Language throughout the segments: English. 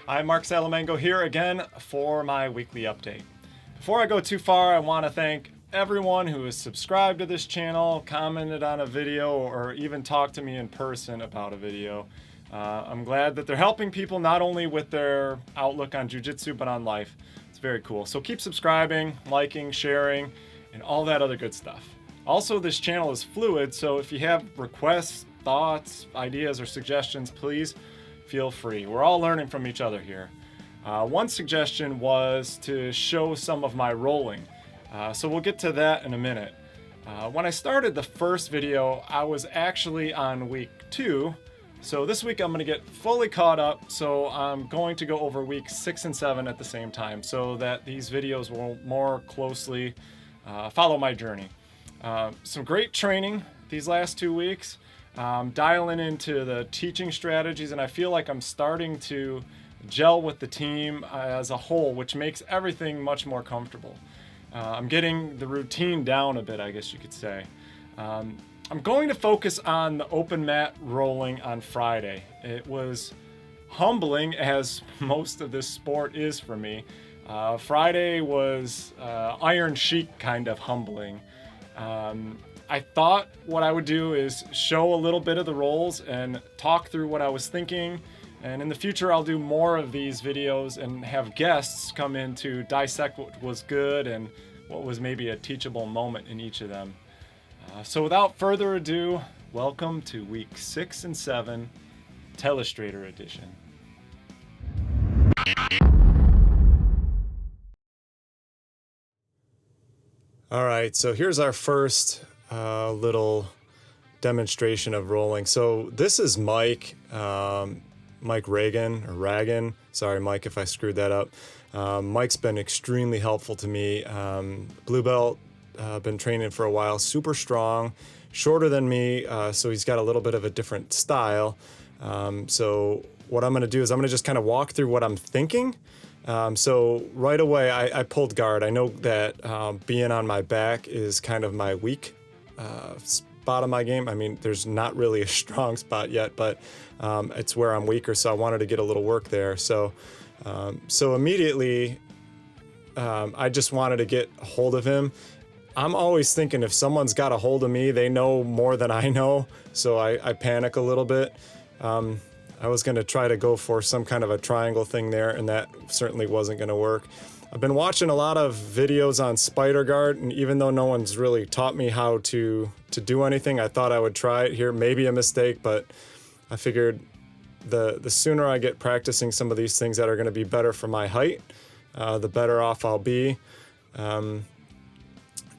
I'm Mark Salamango here again for my weekly update. Before I go too far, I want to thank everyone who has subscribed to this channel, commented on a video, or even talked to me in person about a video. I'm glad that they're helping people not only with their outlook on jiu-jitsu, but on life. It's very cool. So keep subscribing, liking, sharing, and all that other good stuff. Also, this channel is fluid, so if you have requests, thoughts, ideas, or suggestions, please feel free. We're all learning from each other here. One suggestion was to show some of my rolling. So we'll get to that in a minute. When I started the first video, I was actually on week 2. So this week I'm going to get fully caught up. So I'm going to go over week 6 and 7 at the same time so that these videos will more closely follow my journey. Some great training these last 2 weeks. Dialing into the teaching strategies, and I feel like I'm starting to gel with the team as a whole, which makes everything much more comfortable. I'm getting the routine down a bit, I guess you could say. I'm going to focus on the open mat rolling on Friday. It was humbling, as most of this sport is for me. Friday was Iron Sheik kind of humbling. I thought what I would do is show a little bit of the rolls and talk through what I was thinking. And in the future, I'll do more of these videos and have guests come in to dissect what was good and what was maybe a teachable moment in each of them. So without further ado, welcome to week 6 and 7, Telestrator edition. All right, so here's our first little demonstration of rolling. So this is Mike Reagan, or Ragan. Sorry, Mike, if I screwed that up. Mike's been extremely helpful to me. Blue belt, been training for a while, super strong, shorter than me, so he's got a little bit of a different style. So what I'm gonna do is I'm gonna just kind of walk through what I'm thinking. So right away, I pulled guard. I know that being on my back is kind of my weak spot of my game. I mean, there's not really a strong spot yet, but it's where I'm weaker, so I wanted to get a little work there. So immediately, I just wanted to get a hold of him. I'm always thinking if someone's got a hold of me, they know more than I know, so I panic a little bit. I was going to try to go for some kind of a triangle thing there, and that certainly wasn't going to work. I've been watching a lot of videos on spider guard, and even though no one's really taught me how to do anything, I thought I would try it here. Maybe a mistake, but I figured the sooner I get practicing some of these things that are going to be better for my height, the better off I'll be.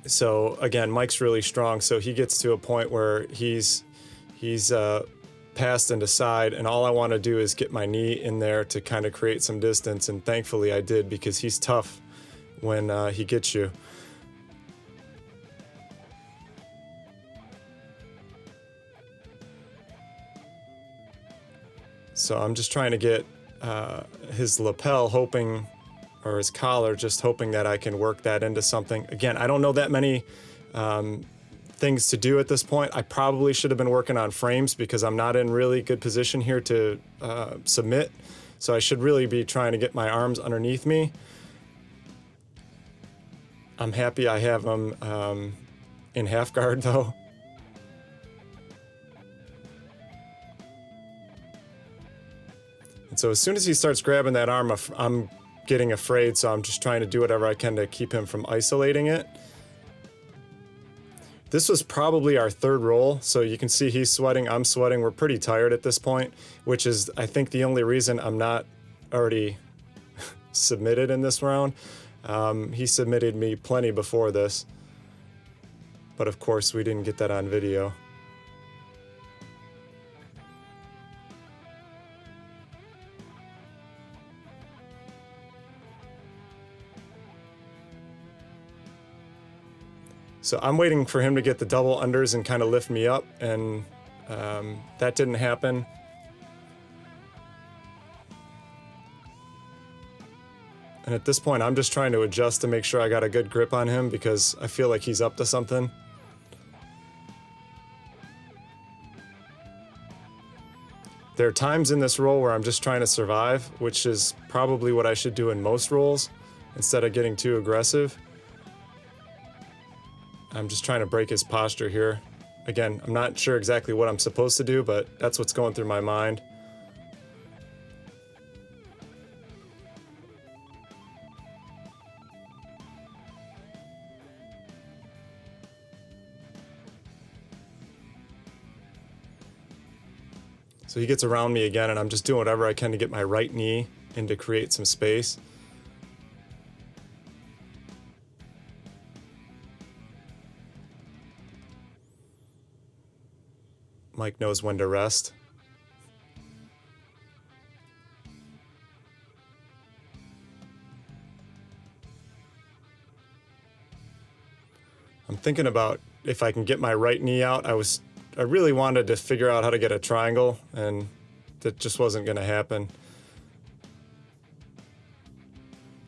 So again, Mike's really strong, so he gets to a point where he's passed into side, and all I want to do is get my knee in there to kind of create some distance, and thankfully I did, because he's tough when he gets you. So I'm just trying to get his lapel, hoping, or his collar, just hoping that I can work that into something. Again, I don't know that many things to do at this point. I probably should have been working on frames because I'm not in really good position here to submit. So I should really be trying to get my arms underneath me. I'm happy I have them in half guard though. And so as soon as he starts grabbing that arm, I'm getting afraid, so I'm just trying to do whatever I can to keep him from isolating it. This was probably our third roll, so you can see he's sweating, I'm sweating, we're pretty tired at this point, which is, I think, the only reason I'm not already submitted in this round. He submitted me plenty before this, but of course we didn't get that on video. So I'm waiting for him to get the double unders and kind of lift me up, and that didn't happen. And at this point, I'm just trying to adjust to make sure I got a good grip on him because I feel like he's up to something. there are times in this roll where I'm just trying to survive, which is probably what I should do in most rolls instead of getting too aggressive. I'm just trying to break his posture here. Again, I'm not sure exactly what I'm supposed to do, but that's what's going through my mind. So he gets around me again, and I'm just doing whatever I can to get my right knee in to create some space. Mike knows when to rest. I'm thinking about if I can get my right knee out. I really wanted to figure out how to get a triangle, and that just wasn't going to happen.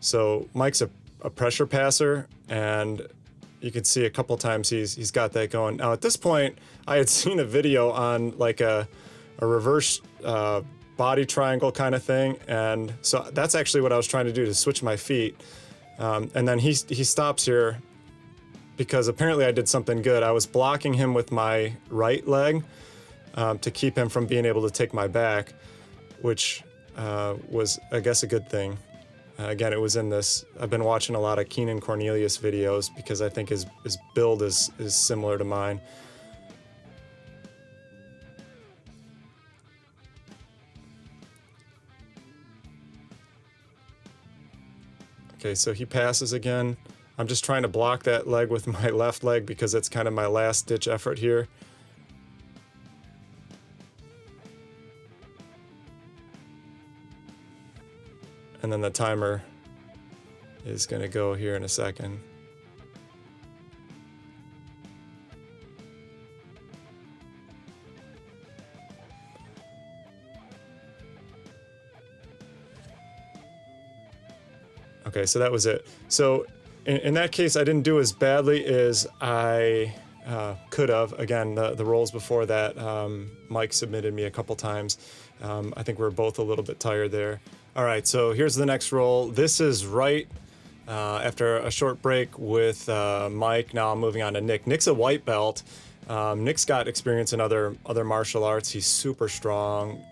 So Mike's a pressure passer, and you can see a couple times he's got that going. Now at this point, I had seen a video on like a reverse body triangle kind of thing, and so that's actually what I was trying to do, to switch my feet. And then he stops here because apparently I did something good. I was blocking him with my right leg to keep him from being able to take my back, which was, I guess, a good thing. Again, it was in this, I've been watching a lot of Keenan Cornelius videos because I think his build is similar to mine. Okay, so he passes again. I'm just trying to block that leg with my left leg because it's kind of my last ditch effort here. And then the timer is going to go here in a second. Okay, so that was it. So in that case, I didn't do as badly as I could have. Again, the rolls before that, Mike submitted me a couple times. I think we were both a little bit tired there. All right, so here's the next roll. This is right after a short break with Mike. Now I'm moving on to Nick. Nick's a white belt. Nick's got experience in other martial arts. He's super strong,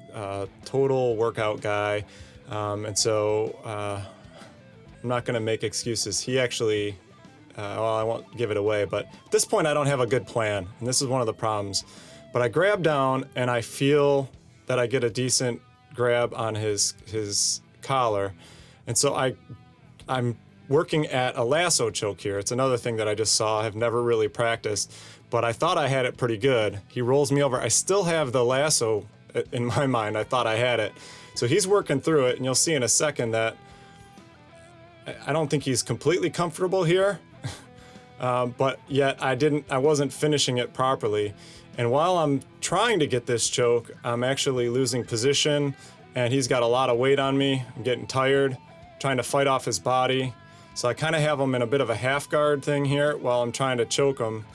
total workout guy. And so I'm not going to make excuses. He actually, well, I won't give it away, but at this point I don't have a good plan, and this is one of the problems. But I grab down, and I feel that I get a decent grab on his collar, and so I'm working at a lasso choke here. It's another thing that I just saw. I've never really practiced, but I thought I had it pretty good. He rolls me over. I still have the lasso in my mind. I thought I had it. So he's working through it, and you'll see in a second that I don't think he's completely comfortable here, but yet I wasn't finishing it properly. And while I'm trying to get this choke, I'm actually losing position, and he's got a lot of weight on me. I'm getting tired, trying to fight off his body. So I kind of have him in a bit of a half guard thing here while I'm trying to choke him.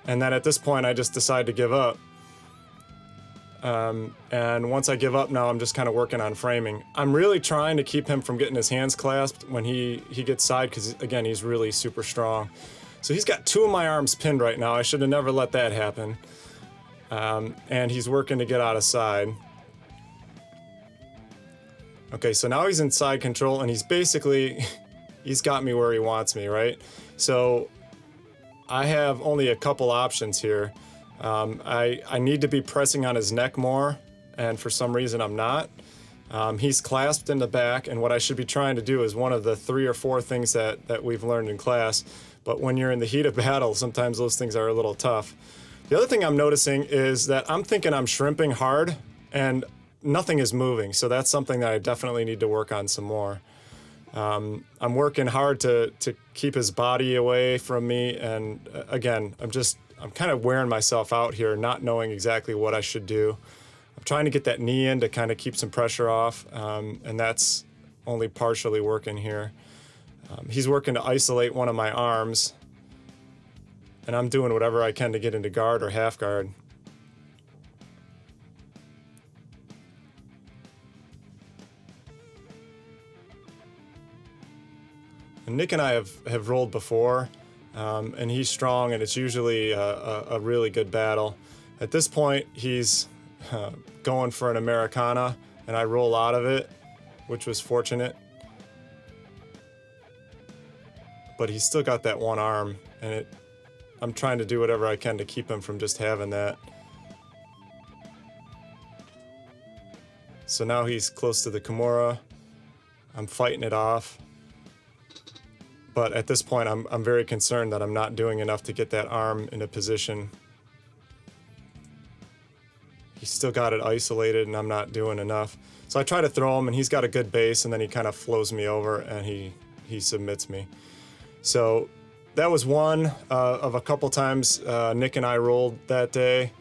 And then at this point, I just decide to give up. And once I give up now, I'm just kind of working on framing. I'm really trying to keep him from getting his hands clasped when he gets side, because again, he's really super strong. So he's got two of my arms pinned right now. I should have never let that happen. And he's working to get out of side. Okay, so now he's in side control, and he's basically, he's got me where he wants me, right? So I have only a couple options here. I need to be pressing on his neck more, and for some reason I'm not. He's clasped in the back, and what I should be trying to do is one of the 3 or 4 things that we've learned in class, but when you're in the heat of battle, sometimes those things are a little tough. The other thing I'm noticing is that I'm thinking I'm shrimping hard, and nothing is moving, so that's something that I definitely need to work on some more. I'm working hard to keep his body away from me, and again, I'm kind of wearing myself out here, not knowing exactly what I should do. I'm trying to get that knee in to kind of keep some pressure off, and that's only partially working here. He's working to isolate one of my arms, and I'm doing whatever I can to get into guard or half guard. And Nick and I have rolled before, and he's strong, and it's usually a really good battle. At this point, he's going for an Americana, and I roll out of it, which was fortunate. But he's still got that one arm, and I'm trying to do whatever I can to keep him from just having that. So now he's close to the Kimura. I'm fighting it off. But at this point, I'm very concerned that I'm not doing enough to get that arm in a position. He's still got it isolated, and I'm not doing enough. So I try to throw him, and he's got a good base, and then he kind of flows me over, and he submits me. So that was one of a couple times Nick and I rolled that day.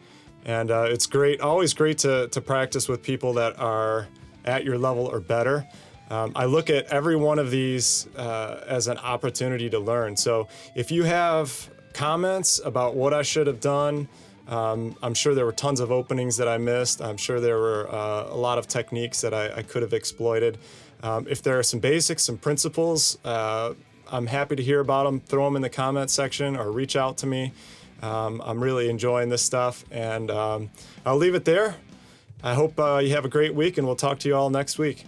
And it's great, always great to practice with people that are at your level or better. I look at every one of these as an opportunity to learn. So if you have comments about what I should have done, I'm sure there were tons of openings that I missed. I'm sure there were a lot of techniques that I could have exploited. If there are some basics, some principles, I'm happy to hear about them. Throw them in the comment section or reach out to me. I'm really enjoying this stuff, and I'll leave it there. I hope you have a great week, and we'll talk to you all next week.